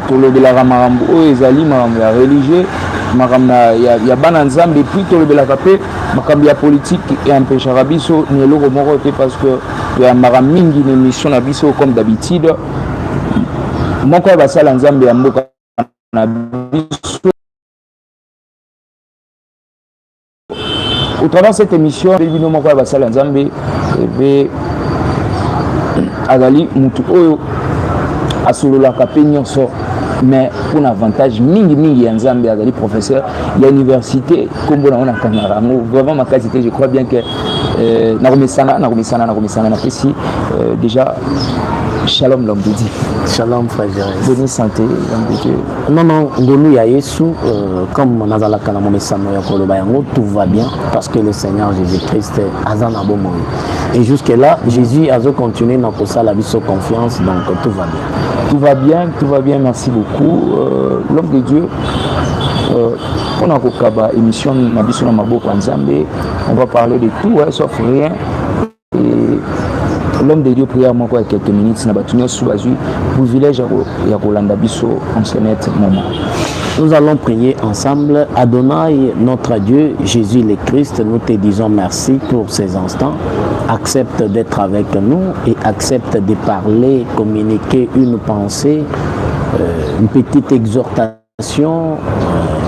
tolobelaka makambo oyo ezali makambo ya religieux, makambo ya bana nzambe, puis tolobelaka mpe makambo ya politique empêchaka biso ni eloko moko te, parce que toyambaka mingi na émission na biso comme d'habitude. Moko ya basala nzambe ya mboka na biso au travers de cette émission, bino moko ya basala nzambe ebe azali mutu oyo asololaka pe nyonso, mais pour un avantage mingi ya nzambe, azali professeur ya université kombo na ona kangara ngo vraiment ma qualité, je crois bien que na pesi déjà. Shalom l'homme de Dieu. Shalom frère Jérémy. Bonne santé l'homme de Dieu. Non, ngonu ya Yesu, comme nazalaka na momesano ya koloba yango, tout va bien parce que le Seigneur Jésus-Christ azana bomo. Et jusque là, Jésus a continué dans kosala biso confiance, donc tout va bien. Tout va bien, merci beaucoup. L'homme de Dieu, on a kokaba émission na biso na maboko nzambe, on va parler de tout, sauf rien. L'homme de Dieu prière moi quelques minutes, n'a pas tenu sous privilège à Rolanda Bisso en ce moment. Nous allons prier ensemble. Adonai, notre Dieu, Jésus le Christ, nous te disons merci pour ces instants. Accepte d'être avec nous et accepte de parler, communiquer une pensée, une petite exhortation,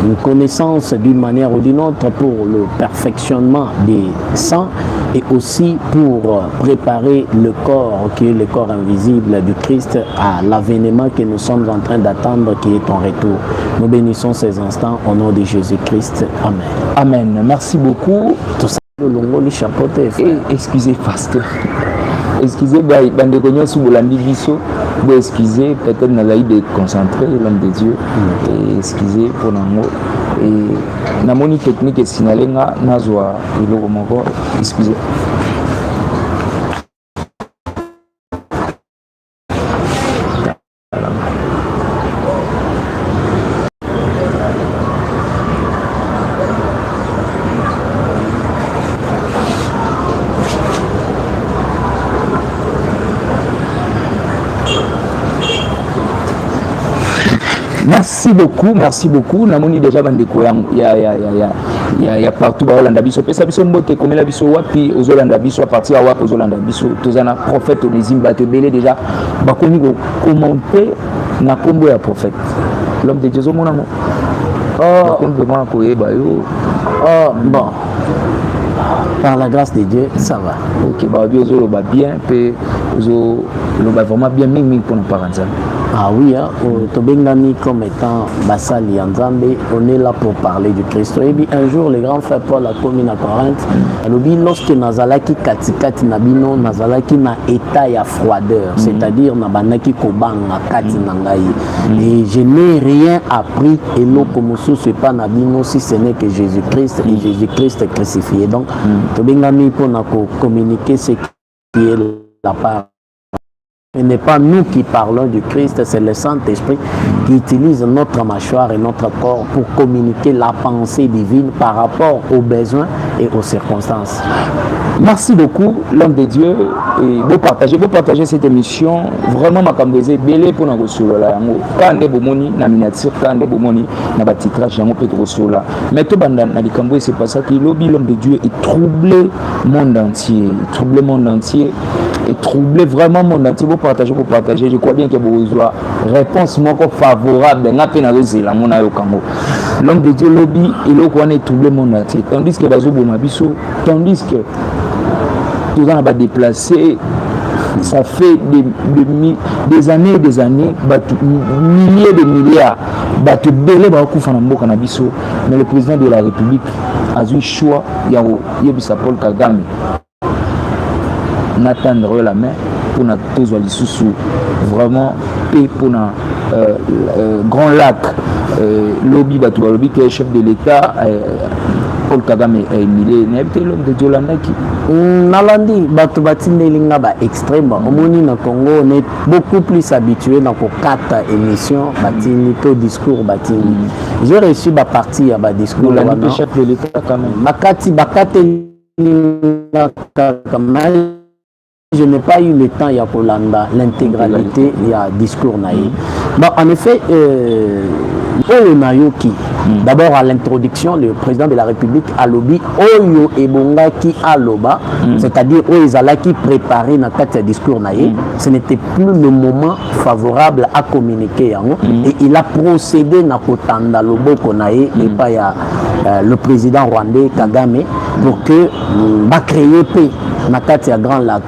une connaissance d'une manière ou d'une autre pour le perfectionnement des saints et aussi pour préparer le corps qui est le corps invisible du Christ à l'avènement que nous sommes en train d'attendre qui est ton retour. Nous bénissons ces instants au nom de Jésus-Christ. Amen. Amen. Merci beaucoup. Tout ça, le longo, les chapeaux, excusez, pasteur. Excusez, bande cognon sous Bolandi Bisso. Excusez, peut-être n'a de concentrer l'homme de Dieu. Et excusez pour l'amour. Et na moni technique sinalenga nazwa iloko moko. Excusez. Merci beaucoup. Namoni déjà bandeko ya partout ba Holanda biso. Pesa biso mbote komela biso wapi aux Holanda biso à partir à wapi aux Holanda biso. Tozana prophète Onésime Batebele déjà ba komi ko commenter na kombo ya prophète. L'homme de Dieu zo monamo. Complètement ko yeba yo. Bon. Par la grâce de Dieu, ça va. OK, ba bio zo lo ba bien pe zo lo ba vraiment bien mingi pour nos parents. Ah oui, Tobengani comme étant Bassali Nzambe, on est là pour parler du Christ. Et bien un jour, le grand frère Paul a commis à Corinthe, lorsque Nazalaki Katikati Nabino, Nazalaki na état ya froideur, c'est-à-dire Nabanaki Kobanga Kati Nangai. Et je n'ai rien appris, et l'Okomosu, ce n'est pas Nabino, si ce n'est que Jésus-Christ et Jésus-Christ crucifié. Donc, Tobengani pour communiquer ce qui est la part. Ce n'est pas nous qui parlons du Christ, c'est le Saint-Esprit qui utilise notre mâchoire et notre corps pour communiquer la pensée divine par rapport aux besoins et aux circonstances. Merci beaucoup, l'homme de Dieu. Et vous partagez cette émission. Vraiment, ma cambézé, belé pour nous recevoir là. Quand on bomoni, na miniature, quand on bomoni, na batitrage, on peut recevoir là. Mais tout le monde c'est pas ça que l'homme de Dieu est troublé monde entier, troublé monde entier. Et troubler vraiment mon entier pour partager. Je crois bien que vous avez réponse favorable. L'homme de Dieu lobby, il est troublé mon entier. Tandis que tandis que tout le monde va déplacer, ça fait des années et des années, milliers de milliards, mais le président de la République a eu le choix, il y a Paul Kagame. N'attendre la main pour tous les sous vraiment et pour grand lac lobby lobby qui est chef de l'État Paul Kagame est Emilé n'était l'homme de Dieu landaki nalandi batu batindelinga ba extrême au moni na Congo on est beaucoup plus habitué dans quatre émissions batini to discours batini j'ai reçu ba partie à ba discours là le chef de l'État quand même bakati je n'ai pas eu le temps ya kolanda l'intégralité ya discours naïe Bon, en effet, Oyo Nayoki, d'abord à l'introduction, le président de la République a lobby Oyo Ebongaki Aloba, c'est-à-dire Oyo Zalaki préparé dans le discours naïe, ce n'était plus le moment favorable à communiquer. Et il a procédé dans Kotanda Loboko naïe et pas le président rwandais Kagame pour que va créer paix dans le Grand Lac.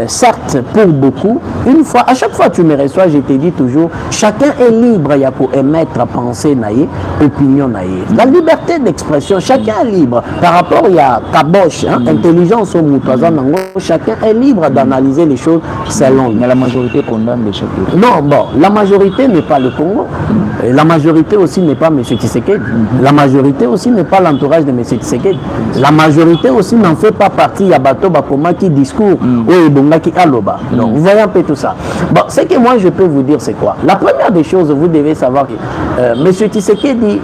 Certes, pour beaucoup, une fois, à chaque fois que tu me reçois, je te dis toujours, chacun est libre pour émettre penser naïe, opinion naïe. La liberté d'expression, chacun est libre. Par rapport à Kabosh, intelligence au Moutouazan, chacun est libre d'analyser les choses selon. Mais la majorité condamne les choses. Non, bon, la majorité n'est pas le Congo. La majorité aussi n'est pas M. Tshisekedi. La majorité aussi n'est pas l'entourage de M. Tshisekedi. La majorité aussi n'en fait pas partie. Il y a Bato Bakoma qui discours. Donc, vous voyez un peu tout ça. Bon, ce que moi je peux vous dire, c'est quoi? La première des choses, vous devez savoir que M. Tshisekedi,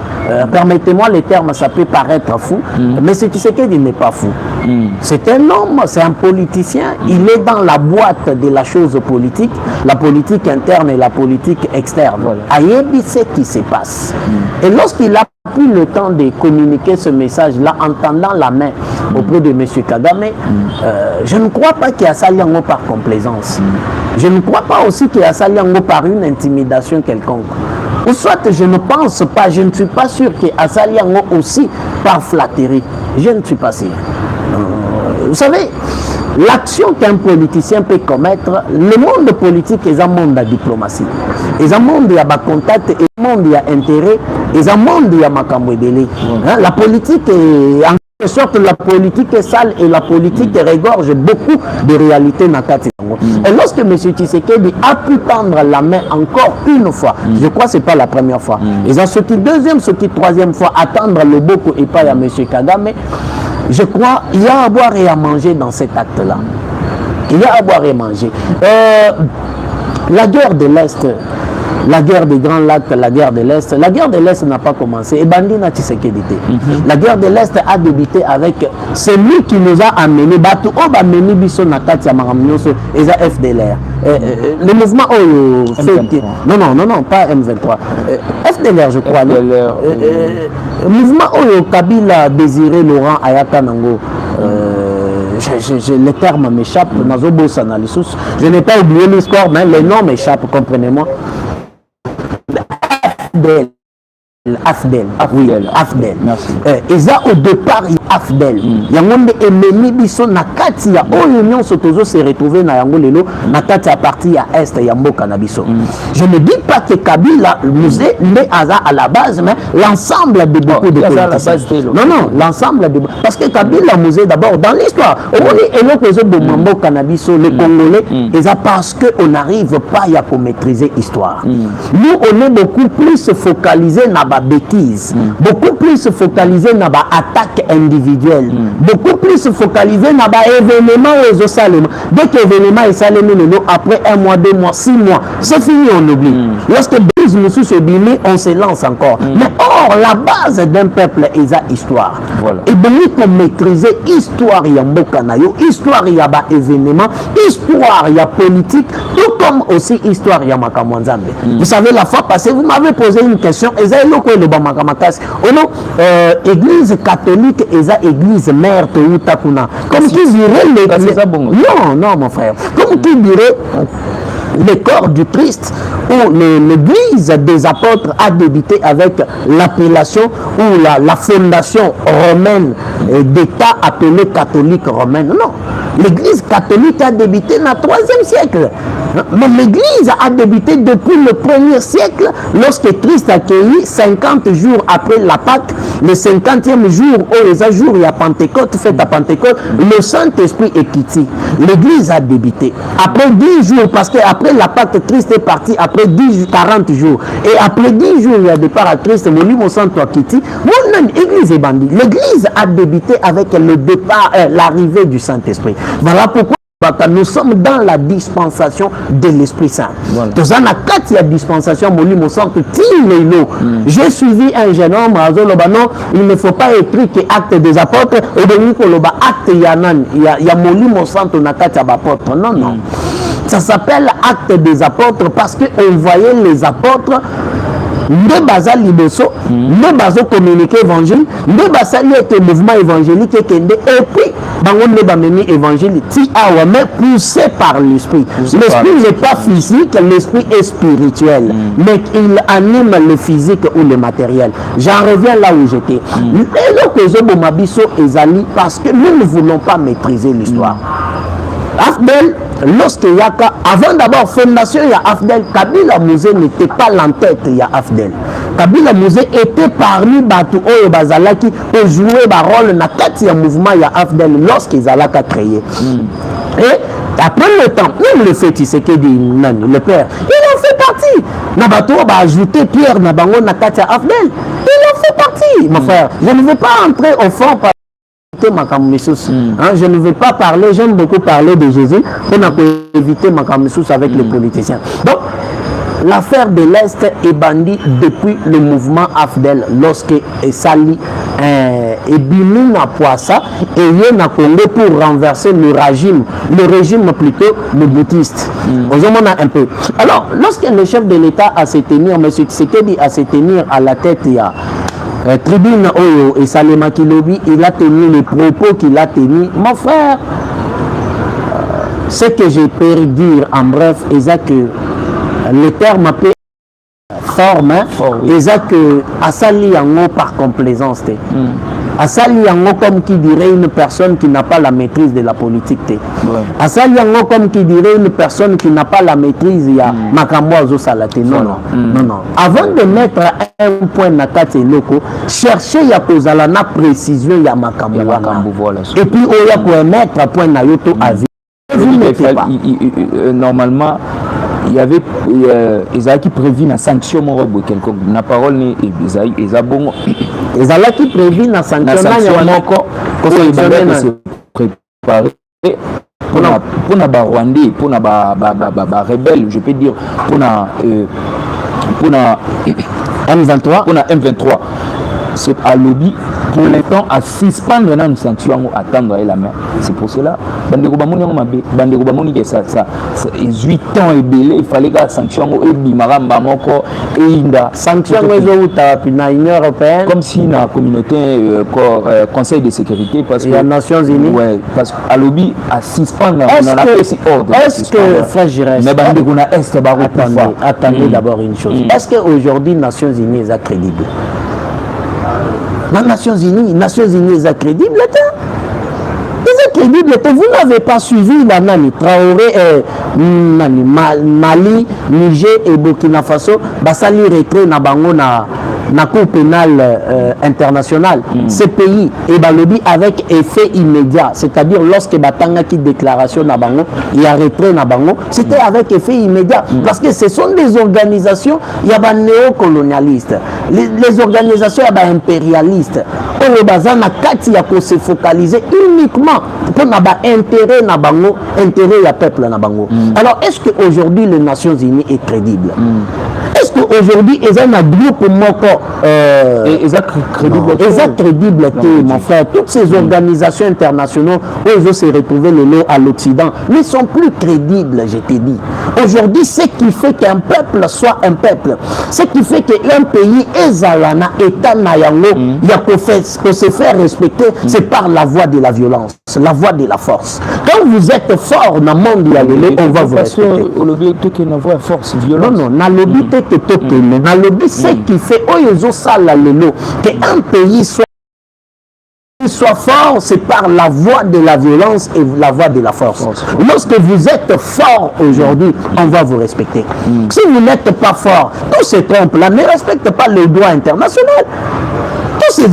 permettez-moi les termes, ça peut paraître fou, M. Tshisekedi n'est pas fou. C'est un homme, c'est un politicien, il est dans la boîte de la chose politique, la politique interne et la politique externe. Ayebi sait ce qui se passe. Et lorsqu'il a pris le temps de communiquer ce message-là en tendant la main auprès de M. Kagame, je ne crois pas qu'il y a Saliango par complaisance. Je ne crois pas aussi qu'il y a Saliango par une intimidation quelconque. Ou soit je ne pense pas, je ne suis pas sûr qu'il y a Saliango aussi par flatterie. Je ne suis pas sûr. Vous savez, l'action qu'un politicien peut commettre, le monde politique est un monde de diplomatie. Et un monde il y a contact, et un monde il y a intérêt, et un monde il y a makambo délai. La politique est en quelque sorte, la politique est sale et la politique regorge beaucoup de réalités dans le Et lorsque M. Tshisekedi a pu tendre la main encore une fois, je crois que ce n'est pas la première fois, et dans ce qui deuxième, ce qui troisième fois, attendre le beaucoup et pas à M. Kagame, je crois qu'il y a à boire et à manger dans cet acte-là. Il y a à boire et à manger. La guerre de l'Est, la guerre des Grands Lacs, la guerre de l'Est n'a pas commencé. Et Bandi n'a Tshisekedi. La guerre de l'Est a débuté avec celui qui nous a amené, Batu Oba Meni Biso Nakati Amaramnyoso, et ça FDLR. Le mouvement non, pas M23. FDLR, je crois. Le mouvement Oyo Kabila désiré Laurent Ayaka Nango. Les termes m'échappent. Je n'ai pas oublié l'histoire, mais les noms m'échappent, comprenez-moi. Afdel. Merci. Et ça au départ, Afdel. Yangonde Emeni Biso Nakati ya Union Sotozo s'est retrouvé na Yango Lelo Nakati à partir à Est Yambo Canabiso. Je ne dis pas que Kabila musée n'est à la base, mais l'ensemble de beaucoup de politiciens. Non, l'ensemble de parce que Kabila musée d'abord dans l'histoire. Au moment où l'on de Mambo Canabiso, les Congolais, et ça parce qu'on n'arrive pas à maîtriser l'histoire. Nous, on est beaucoup plus focalisé dans la bêtise, beaucoup plus focalisé dans l'attaque individuelle, beaucoup plus focalisé dans l'événement aux Salem. Dès que l'événement est salé, après 1 mois, 2 mois, 6 mois, c'est fini, on oublie. Lorsque Brise nous se bimé, on se lance encore. Mais or, la base d'un peuple est la histoire. Et donc, pour maîtriser l'histoire, il y a Mbokanayo, histoire, il y a événement, histoire, il y a politique, tout comme aussi histoire, il y a Makamwanzambe. Vous savez, la fois passée, vous m'avez posé une question, et ça, église catholique et ça église mère Takuna. Comme qui dirait non mon frère. Comme qui dirait le corps du Christ où l'église des apôtres a débuté avec l'appellation ou la fondation romaine d'État appelé catholique romaine. Non, l'église catholique a débuté dans le 3e siècle. Mais l'église a débuté depuis le 1er siècle lorsque Christ a accueilli 50 jours après la Pâque, le 50e jour, il y a Pentecôte, fête à Pentecôte, le Saint-Esprit est quitté. L'église a débuté. Après 10 jours, parce qu'après la Pâque, Christ est parti après 40 jours. Et après 10 jours, il y a départ à Christ, mon Santo a quitté. L'église est bandit. L'église a débuté avec le départ, l'arrivée du Saint-Esprit. Voilà pourquoi nous sommes dans la dispensation de l'Esprit Saint. Dans la 4e dispensation, j'ai suivi un jeune homme, il ne faut pas écrire que acte des apôtres, et de acte Yanan, il y a Molimo Santo Nakati apôtre. Non. Ça s'appelle acte des apôtres parce qu'on voyait les apôtres nde baza liboso nde bazo communiquer évangile nde basali ete mouvement évangélique ekende et puis bango nde bamemi évangile ti awa mais poussé par l'esprit. L'esprit n'est pas physique, l'esprit est spirituel, mais il anime le physique ou le matériel. J'en reviens là où j'étais. Parce que nous ne voulons pas maîtriser l'histoire. Afdel, lorsque Yaka, avant d'abord fondation, il y a Afdel, Kabila Mouzé n'était pas l'entête, il y a Afdel. Kabila Mouzé était parmi Batou Oyo Bazalaki pour jouer un rôle dans le mouvement, il y a Afdel, lorsqu'ils allaient créer. Et après le temps, même le fait, c'est que le père, il en fait partie. Nabato va ajouter Pierre Nabango Nakatia Afdel. Il en fait partie, mon frère. Je ne veux pas entrer au fond par je ne veux pas parler, j'aime beaucoup parler de Jésus pour éviter ma camisous avec les politiciens. Donc, l'affaire de l'Est est bandie depuis le mouvement Afdel lorsque Sali et Bimi na Poissa et Yéna Congo pour renverser le régime plutôt le boutiste. Un peu. Alors, lorsque le chef de l'État a se tenir, M. Tshisekedi a se tenir à la tête, il y a Tribune Oyo et Salema Kilobi, il a tenu les propos qu'il a tenus. Mon frère, ce que j'ai pu dire en bref, c'est que le terme appelé forme, c'est que Asali Yango par complaisance. Asali Yango comme qui dirait une personne qui n'a pas la maîtrise de la politique. Asali Yango comme qui dirait une personne qui n'a pas la maîtrise, il y a Makambo Azo Salate. Non. Avant de mettre un point dans le loco, cherchez ya kozala na précision ya Makambo. Et puis on ya pour mettre un point na yoto avis. Vous ne mettez pas. Normalement, il y avait Esaïe qui prévit la sanction morobo quelconque. La parole n'est Esaïe bon. Esaïe qui prévit la sanction moko. Se préparer pour na Rwandais, pour na rebelle, je peux dire pour na M23, pour na M23. C'est à lobby pour l'instant à suspendre une sanction à attendre la main. C'est pour cela bandeko bamoni que ça 8 ans et belé il fallait que la sanction et bimaramba moko et inda sanction na Union européenne comme si la communauté conseil de sécurité parce que les Nations Unies parce à lobby à suspendre est-ce que frère Giresse mais bandeko na est attendez d'abord une chose. Est-ce que aujourd'hui Nations Unies est crédible? Les Nations Unies est crédible. Vous n'avez pas suivi la Nani Traoré, Mali, Niger et Burkina Faso, Basali retrait na bango na Cour pénale internationale. Ces pays et balobi avec effet immédiat, c'est-à-dire lorsque Batanga qui déclaration na bango, il y a retrait na bango, c'était avec effet immédiat parce que ce sont des organisations, il y a des néocolonialistes, les organisations il y a des impérialistes. On bazana kati ya ko se focaliser uniquement pour n'aba intérêt na bango, intérêt ya peuple na bango. Alors est-ce que aujourd'hui les Nations Unies est crédible? Est-ce qu'aujourd'hui ils ont un groupe moko crédible mon frère? Toutes ces organisations internationales où ils ont se retrouvé le lot à l'Occident ne sont plus crédibles, je te dis. Aujourd'hui, ce qui fait qu'un peuple soit un peuple, ce qui fait qu'un pays est Zalana, État Nayango, il y a qu'on se faire respecter, c'est par la voie de la violence, la voie de la force. Quand vous êtes fort dans le monde, on va vous respecter. Non, dans le but que dans le but, ce qui fait qu'un pays soit fort, c'est par la voie de la violence et la voie de la force. Lorsque vous êtes fort aujourd'hui, on va vous respecter. Si vous n'êtes pas fort, tous ces trompes-là ne respectent pas le droit international. Les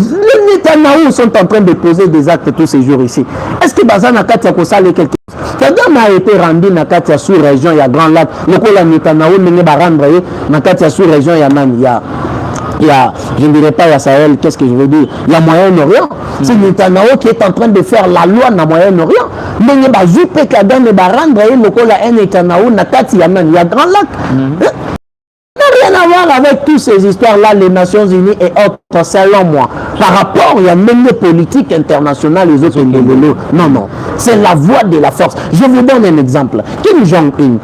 Netanyahou sont en train de poser des actes tous ces jours ici. Est-ce que Bazana Katia Kosale quelque chose? Kagame a été rendu dans Katia sous-région, il y a Grand Lac. Le Kola Netanyahou n'est pas rendu dans Katia sous-région, il y a, je ne dirais pas il y a Sahel, qu'est-ce que je veux dire? Il y a Moyen-Orient. C'est Netanyahou qui est en train de faire la loi dans Moyen-Orient. Mais il y a Juppé Kagame va rendre le Kola Netanyahou dans Katia, il y a Grand Lac. n'a rien à voir avec toutes ces histoires-là, les Nations Unies et autres, selon moi. Par rapport, il y a même les politiques internationales, les autres niveaux. Non, non. C'est la voie de la force. Je vous donne un exemple. Kim Jong-un,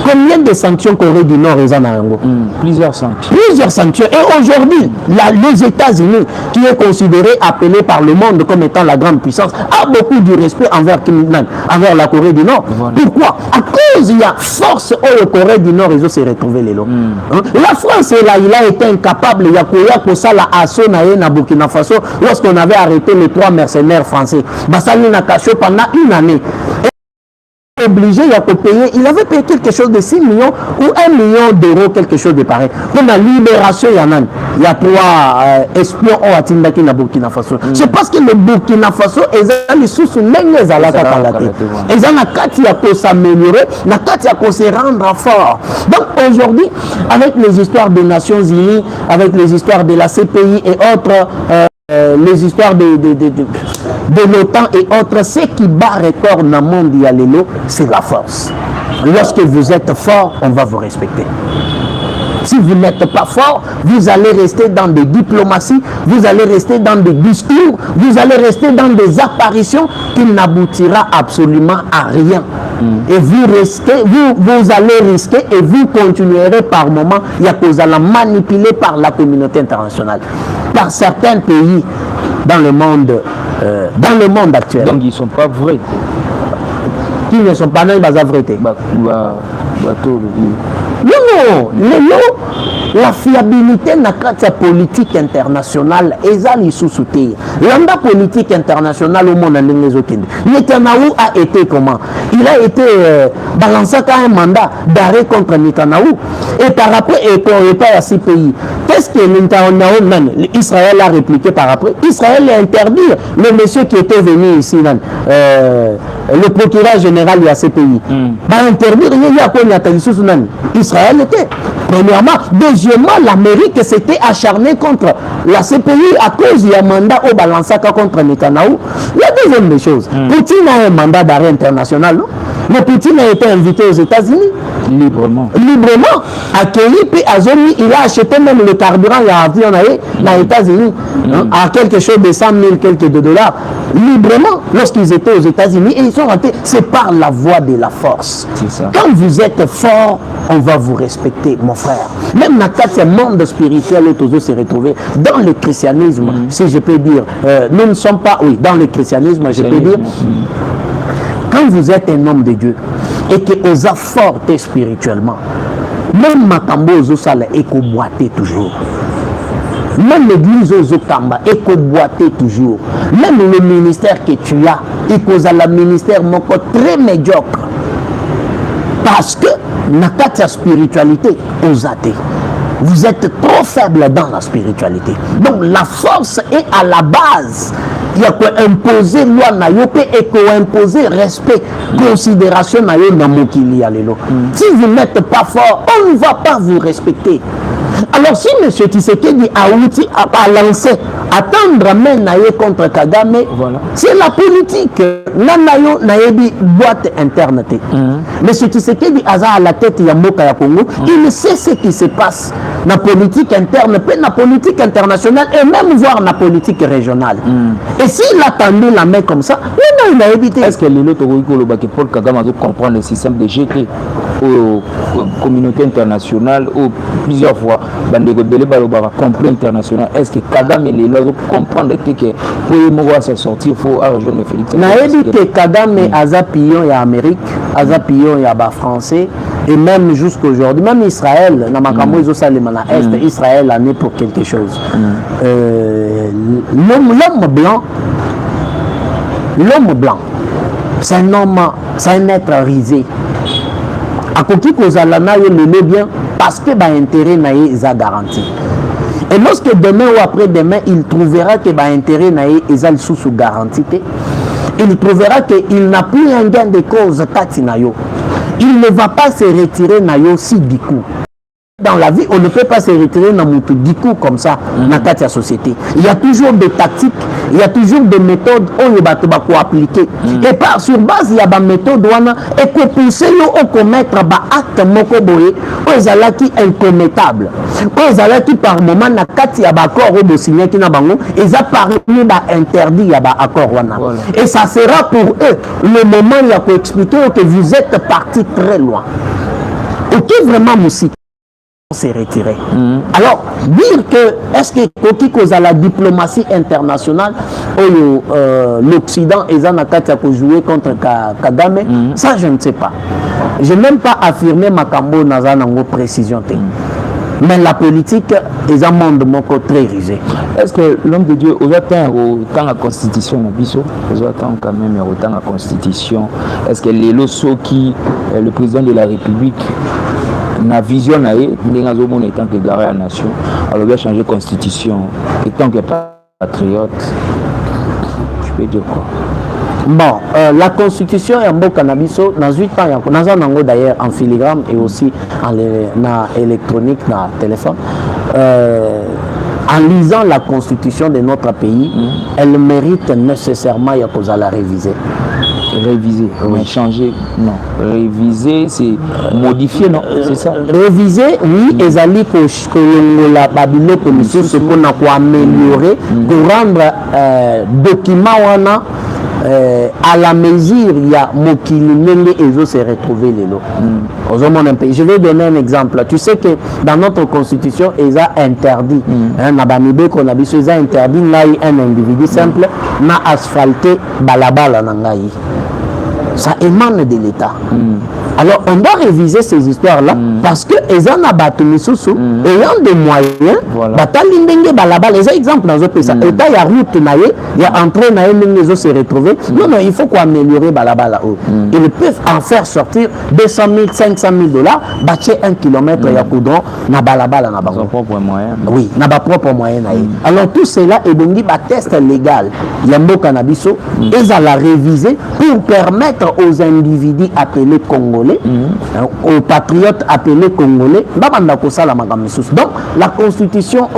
combien de sanctions Corée du Nord et Zanarango? Plusieurs sanctions. Plusieurs sanctions. Et aujourd'hui, les États-Unis, qui est considéré, appelé par le monde comme étant la grande puissance, a beaucoup de respect envers Kim Jong-un, envers la Corée du Nord. Voilà. Pourquoi? À cause il y a force où la Corée du Nord, ils ont se retrouvé les lots. La France, là, il a été incapable. Il y a pour ça la assaut na Burkina Faso lorsqu'on avait arrêté les 3 mercenaires français. Bassali Nakacho pendant une année. Obligé, il a payé, il avait payé quelque chose de 6 millions ou 1 million d'euros, quelque chose de pareil. Pour la libération, il y a 3 espions au Atindaki na Burkina Faso. C'est parce que le Burkina Faso, ils sont sous les alaka kalate. Ils ont la katia pour s'améliorer, la katia pour se rendre fort. Donc aujourd'hui, avec les histoires des Nations Unies, avec les histoires de la CPI et autres, les histoires de l'OTAN et autres, ce qui bat record dans le monde, c'est la force. Lorsque vous êtes fort, on va vous respecter. Si vous n'êtes pas fort, vous allez rester dans des diplomaties, vous allez rester dans des discours, vous allez rester dans des apparitions qui n'aboutira absolument à rien. Et vous allez risquer et vous continuerez par moment, il y a que vous allez manipuler par la communauté internationale, par certains pays dans le monde actuel. Donc ils ne sont pas vrais. Qui ne sont pas dans la vérité. Non, la fiabilité n'a la politique internationale et ça les sous-soutenir. L'anda politique internationale au monde Netanyahou a été comment? Il a été balancé à un mandat d'arrêt contre Netanyahou. Et par après, il est à 6 pays. Qu'est-ce que Netanyahou, Israël a répliqué par après? Israël a interdit le monsieur qui était venu ici, le procureur général de la CPI. Interdire, il y a quoi Israël était. Premièrement. Deuxièmement, l'Amérique s'était acharnée contre la CPI à cause du mandat au Balansaka contre Netanyahou. Il y a deuxième des choses. Poutine a un mandat d'arrêt international, non? Mais Poutine a été invité aux États-Unis. Librement. Accueilli, puis Azoni, il a acheté même le carburant, il a avion aux États-Unis, à quelque chose de 100 000 quelques de dollars. Librement, lorsqu'ils étaient aux États-Unis, et ils sont rentrés, c'est par la voie de la force. Ça. Quand vous êtes fort, on va vous respecter, mon frère. Même dans ce monde spirituel où tous se retrouver, dans le christianisme, si je peux dire, nous ne sommes pas, oui, dans le christianisme, je peux dire, quand vous êtes un homme de Dieu et que vous êtes fort spirituellement, même Makambo Zosala est boiter toujours. Même l'église aux Okamba est boiter toujours. Même le ministère que tu as, et que le ministère très médiocre. Parce que dans la spiritualité, aux athées. Vous êtes trop faible dans la spiritualité. Donc la force est à la base. Il y a quoi imposer loi nayope et quoi imposer respect, considération nayo na mokili alelo. Si vous n'êtes pas fort, on ne va pas vous respecter. Alors si M. Tshisekedi a lancé attendre même naye contre Kagame, voilà. C'est la politique. Nanayo nayebi boîte interne. M. Tshisekedi a à la tête Yamboka ya Congo, il sait ce qui se passe dans la politique interne, puis dans la politique internationale et même voir dans la politique régionale. Et s'il a tendu la main comme ça, il a évité. Est-ce que Paul Kagame a comprendre le système de GT aux communautés internationales ou plusieurs fois compris international? Est-ce que Kagame et les autres comprennent que pour se sortir, il faut rejoindre Félix? Naebi que Kagame a pillon et Amérique, a pillon et Français, et même jusqu'aujourd'hui, même Israël, Israël a né pour quelque chose. L'homme blanc, c'est un homme, c'est un être risé. À côté que Zalana le bien parce que l'intérêt est garanti. Et lorsque demain ou après-demain, il trouvera que l'intérêt est sous garantie, il trouvera qu'il n'a plus un gain de cause. Il ne va pas se retirer si du coup. dans la vie, on ne peut pas se retirer dans mon du coup comme ça, dans la société. Il y a toujours des tactiques, il y a toujours des méthodes où il faut appliquer. Et par sur base, il y a des méthodes et qu'on pousse au commettre des actes mokoboye, aux alaki incommettables. Aux alaki par moment, na kati ya bakor au signé qui n'a bango, ils a parmi ba interdit ya ba accord wana. Et ça sera pour eux le moment où il y a pour expliquer que vous êtes parti très loin. Ok, vraiment, Moussi s'est retiré. Alors, dire que est-ce que Koki cause à la diplomatie internationale l'Occident est en train de jouer contre Kagame, ça je ne sais pas. Je n'ai même pas affirmé ma cambo dans une précision. Mais la politique est un monde très rigide. Est-ce que l'homme de Dieu, autant la constitution, autant quand même autant la constitution, est-ce que les losos qui le président de la République na vision na ye en tant que garant à la nation, alors il a changé de constitution en tant que patriote, je peux dire quoi? Bon, la constitution est un beau cannabis, dans 8 ans, dans un angle d'ailleurs en filigrane et aussi en électronique, dans le téléphone. En lisant la constitution de notre pays, elle mérite nécessairement à la réviser. Réviser, oui. Changer, non. Réviser, c'est modifier, non? C'est ça? Réviser, oui, et zali pour la Babylone c'est pour améliorer, pour rendre document à la mesure il y a Mokili et eux se retrouver les lots. Je vais donner un exemple. Tu sais que dans notre constitution, ils ont interdit, ils ont interdit un individu simple n'a asphalté balabala nangaï. Ça émane de l'État. Alors, on doit réviser ces histoires-là parce que les gens ayant des moyens, les exemples dans les ça. État, il y a route, il y a entrée, les gens se retrouver. Non, non, il faut qu'on améliore balabala. Ils peuvent en faire sortir 200 000, 500 000 dollars, bâtir 1 kilomètre, il y a coudron, na balabala, na balabala. Propre moyen. Oui, na ba propre moyen. Alors, tout cela est donc un test légal. Il y a un beau cannabis, ils ont la réviser pour permettre aux individus appelés Congolais, aux patriotes appelés Congolais, donc la constitution